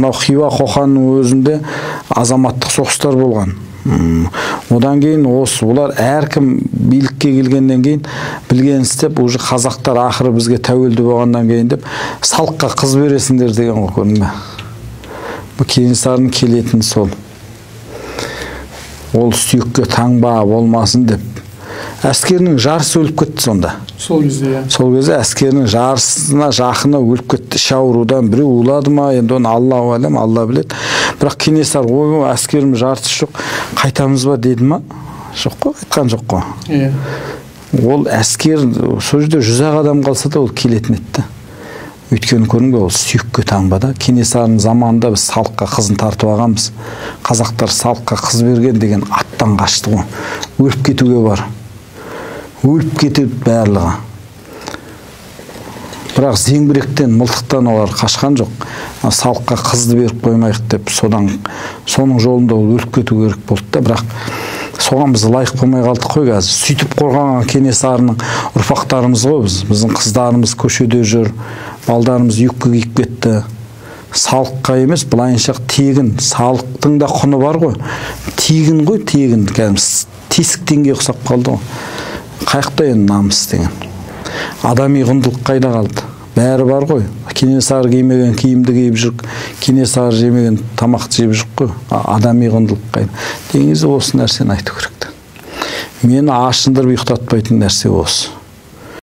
мынау Хиуа Қоқанның өзінде азаматтық соғыстар болған. Одан кейін олар әркім билікке келгеннен кейін білген істеп, уже қазақтар ақыры бізге тәуелді болғаннан кейін деп салыққа қыз бересіңдер деген ғой, көрдің бе? Бұл Кенесарының келетін сол. Ол сүйекке таңба болмасын деп. Әскерінің жарысы өліп кетті сонда. Сол кезде. Сол кезде әскерінің жарысына жақыны өліп кетті. Іш аурудан біреу улады ма, енді оны Аллаху әлем, Алла біледі. Бірақ Кенесар, ой, әскерім жарысы жоқ, қайтамыз ба деді ма? Жоқ қой, айтқан жоқ қой. Ол әскер, сол жерде 100 адам қалса да ол келетін еді. Өйткені көрдің бе, ол сүйекке таңбада. Кенесарының заманында біз салыққа қызын тартып алғанбыз. Қазақтар салыққа қыз берген деген аттан қашты ғой. Өліп кетуге бар. Өліп кетеді барлығы. Бірақ зеңбіректен, мылтықтан олар қашқан жоқ. Салыққа қызды беріп қоймайық деп, соның жолында ол өліп кету керек болды да, бірақ соған біз лайық болмай қалдық қой қазір. Сөйтіп қорғаған Кенесарының ұрпақтарымыз ғой біз. Біздің қыздарымыз көшеде жүр, балдарымыз юбка киіп кетті. Салыққа емес, былайынша тегін. Салықтың да құны бар ғой. Тегін ғой, тегін. Тесік теңге ұқсап қалды ғой. Қайықта енді намыс деген. Адами құндылық қайда қалды? Бәрі бар ғой. Кенесары кимеген киімді киіп жүр, Кенесары жемеген тамақты жеп жүр ғой. Адами құндылық қайда? Деңізі осы нәрсені айту керек. Мені ашындырып ұйықтатпайтын нәрсе осы.